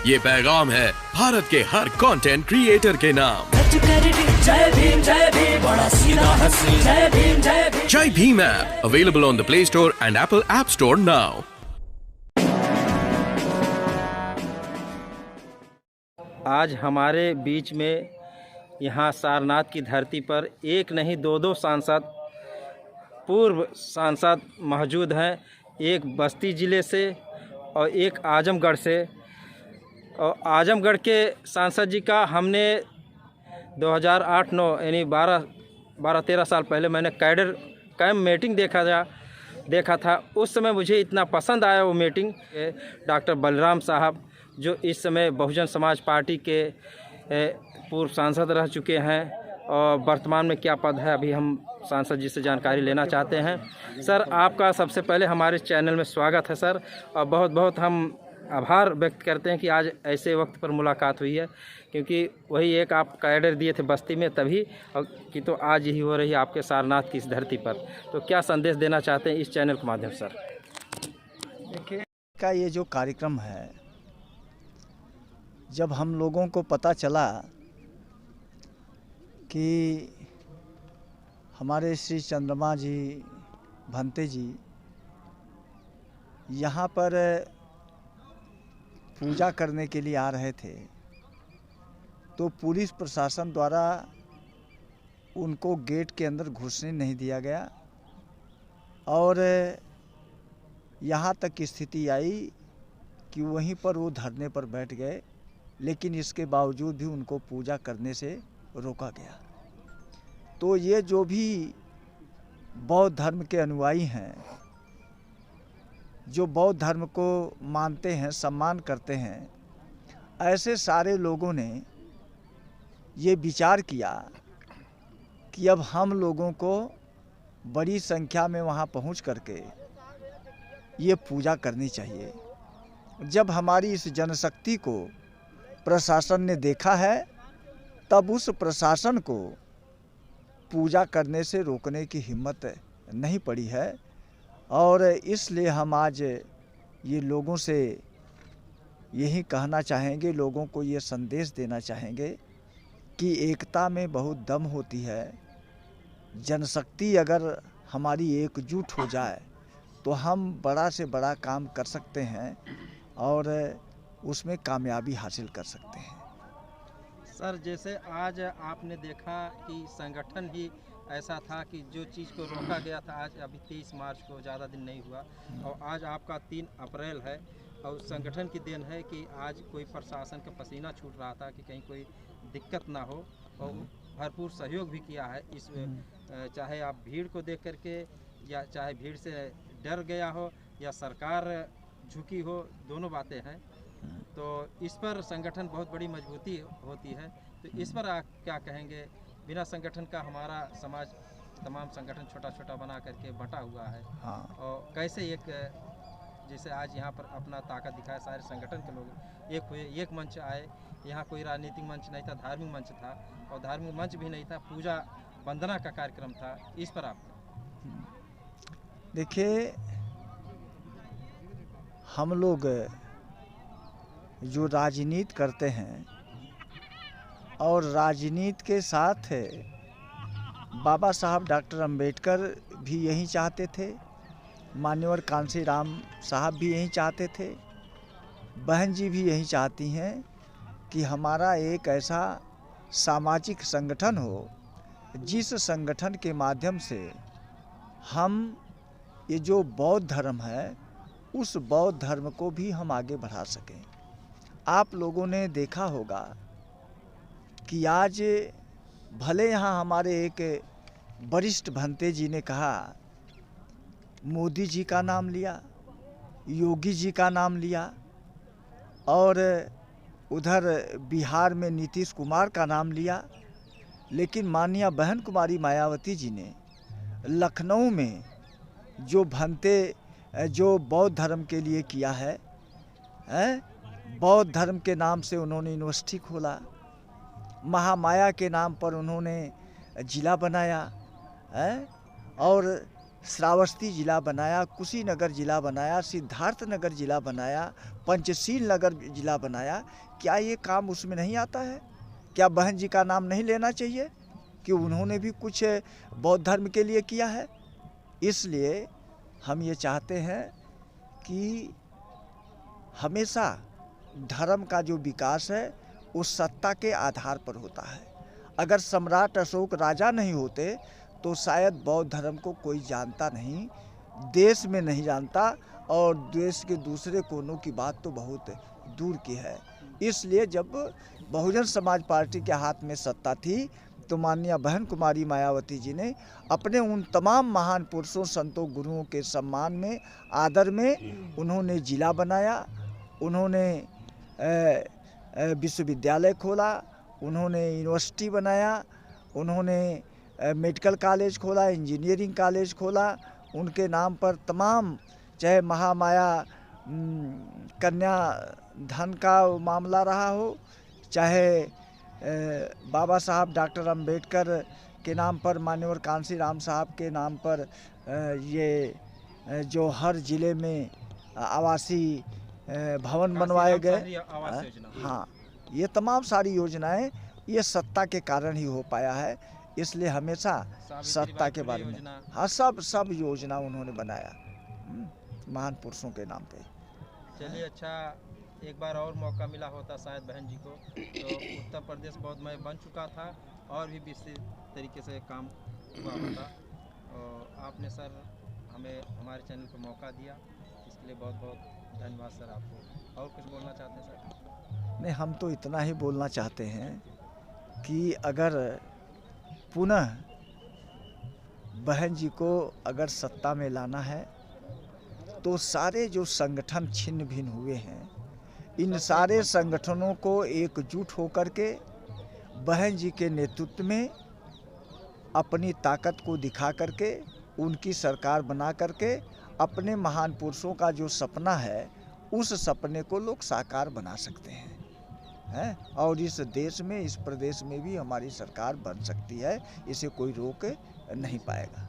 ये पैगाम है भारत के हर कंटेंट क्रिएटर के नाम। जय भीम बड़ा सीधा हंसी, जय भीम। जय Bhim app available on the play store and Apple app store now. आज हमारे बीच में यहाँ सारनाथ की धरती पर एक नहीं दो सांसद, पूर्व सांसद मौजूद हैं। एक बस्ती ज़िले से और एक आजमगढ़ से। और आजमगढ़ के सांसद जी का हमने 2008-9 यानी 12-13 साल पहले मैंने कैडर कैंप मीटिंग देखा था। उस समय मुझे इतना पसंद आया वो मीटिंग। डॉक्टर बलराम साहब जो इस समय बहुजन समाज पार्टी के पूर्व सांसद रह चुके हैं और वर्तमान में क्या पद है, अभी हम सांसद जी से जानकारी लेना चाहते हैं। सर, आपका सबसे पहले हमारे चैनल में स्वागत है सर, और बहुत बहुत हम आभार व्यक्त करते हैं कि आज ऐसे वक्त पर मुलाकात हुई है, क्योंकि वही एक आप कैडर दिए थे बस्ती में तभी, और कि तो आज यही हो रही है आपके सारनाथ की इस धरती पर। तो क्या संदेश देना चाहते हैं इस चैनल के माध्यम से सर? देखिए, का ये जो कार्यक्रम है, जब हम लोगों को पता चला कि हमारे श्री चंद्रमा जी भंते जी यहाँ पर पूजा करने के लिए आ रहे थे, तो पुलिस प्रशासन द्वारा उनको गेट के अंदर घुसने नहीं दिया गया और यहाँ तक की स्थिति आई कि वहीं पर वो धरने पर बैठ गए, लेकिन इसके बावजूद भी उनको पूजा करने से रोका गया। तो ये जो भी बौद्ध धर्म के अनुयायी हैं, जो बौद्ध धर्म को मानते हैं, सम्मान करते हैं, ऐसे सारे लोगों ने ये विचार किया कि अब हम लोगों को बड़ी संख्या में वहाँ पहुँच करके ये पूजा करनी चाहिए। जब हमारी इस जनशक्ति को प्रशासन ने देखा है, तब उस प्रशासन को पूजा करने से रोकने की हिम्मत नहीं पड़ी है। और इसलिए हम आज ये लोगों से यही कहना चाहेंगे, लोगों को ये संदेश देना चाहेंगे कि एकता में बहुत दम होती है। जनशक्ति अगर हमारी एकजुट हो जाए तो हम बड़ा से बड़ा काम कर सकते हैं और उसमें कामयाबी हासिल कर सकते हैं। सर, जैसे आज आपने देखा कि संगठन ही ऐसा था कि जो चीज़ को रोका गया था, आज अभी 23 मार्च को ज़्यादा दिन नहीं हुआ और आज आपका 3 अप्रैल है, और संगठन की देन है कि आज कोई प्रशासन का पसीना छूट रहा था कि कहीं कोई दिक्कत ना हो, और भरपूर सहयोग भी किया है इस, चाहे आप भीड़ को देख करके या चाहे भीड़ से डर गया हो या सरकार झुकी हो, दोनों बातें हैं। तो इस पर संगठन बहुत बड़ी मजबूती होती है। तो इस पर आप क्या कहेंगे? बिना संगठन का हमारा समाज तमाम संगठन छोटा छोटा बना करके बटा हुआ है। हाँ। और कैसे एक, जैसे आज यहाँ पर अपना ताकत दिखाए, सारे संगठन के लोग एक हुए, एक मंच आए। यहाँ कोई राजनीतिक मंच नहीं था, धार्मिक मंच था, और धार्मिक मंच भी नहीं था, पूजा वंदना का कार्यक्रम था। इस पर आप देखिए, हम लोग जो राजनीति करते हैं और राजनीति के साथ बाबा साहब डॉक्टर अंबेडकर भी यही चाहते थे, मान्यवर कांसी राम साहब भी यही चाहते थे, बहन जी भी यही चाहती हैं कि हमारा एक ऐसा सामाजिक संगठन हो जिस संगठन के माध्यम से हम ये जो बौद्ध धर्म है उस बौद्ध धर्म को भी हम आगे बढ़ा सकें। आप लोगों ने देखा होगा कि आज भले यहाँ हमारे एक वरिष्ठ भंते जी ने कहा, मोदी जी का नाम लिया, योगी जी का नाम लिया, और उधर बिहार में नीतीश कुमार का नाम लिया, लेकिन माननीय बहन कुमारी मायावती जी ने लखनऊ में जो भंते जो बौद्ध धर्म के लिए किया है, बौद्ध धर्म के नाम से उन्होंने यूनिवर्सिटी खोला, महामाया के नाम पर उन्होंने जिला बनाया, और श्रावस्ती जिला बनाया, कुशीनगर जिला बनाया, सिद्धार्थनगर जिला बनाया, पंचशील नगर जिला बनाया, क्या ये काम उसमें नहीं आता है? क्या बहन जी का नाम नहीं लेना चाहिए कि उन्होंने भी कुछ बौद्ध धर्म के लिए किया है? इसलिए हम ये चाहते हैं कि हमेशा धर्म का जो विकास है वो सत्ता के आधार पर होता है। अगर सम्राट अशोक राजा नहीं होते तो शायद बौद्ध धर्म को कोई जानता नहीं, देश में नहीं जानता, और देश के दूसरे कोनों की बात तो बहुत दूर की है। इसलिए जब बहुजन समाज पार्टी के हाथ में सत्ता थी तो माननीय बहन कुमारी मायावती जी ने अपने उन तमाम महान पुरुषों, संतों, गुरुओं के सम्मान में, आदर में उन्होंने जिला बनाया, उन्होंने विश्वविद्यालय खोला, उन्होंने यूनिवर्सिटी बनाया, उन्होंने मेडिकल कॉलेज खोला, इंजीनियरिंग कॉलेज खोला। उनके नाम पर तमाम, चाहे महामाया कन्या धन का मामला रहा हो, चाहे बाबा साहब डॉक्टर अंबेडकर के नाम पर, मान्यवर कांसी राम साहब के नाम पर ये जो हर ज़िले में आवासीय भवन बनवाए गए, हाँ, ये तमाम सारी योजनाएं ये सत्ता के कारण ही हो पाया है। इसलिए हमेशा सत्ता के बारे में, हाँ, सब योजना उन्होंने बनाया महान पुरुषों के नाम पे। चलिए, अच्छा, एक बार और मौका मिला होता शायद बहन जी को तो उत्तर प्रदेश बौद्धमय बन चुका था और भी विस्तृत तरीके से काम हुआ होता। और आपने सर हमें हमारे चैनल पर मौका दिया, इसके लिए बहुत बहुत धन्यवाद सर आपको। और कुछ बोलना चाहते हैं सर? नहीं, हम तो इतना ही बोलना चाहते हैं कि अगर पुनः बहन जी को अगर सत्ता में लाना है तो सारे जो संगठन छिन्न भिन्न हुए हैं, इन सारे संगठनों को एकजुट होकर के बहन जी के नेतृत्व में अपनी ताकत को दिखा करके उनकी सरकार बना करके अपने महान पुरुषों का जो सपना है उस सपने को लोग साकार बना सकते हैं और इस देश में, इस प्रदेश में भी हमारी सरकार बन सकती है, इसे कोई रोक नहीं पाएगा।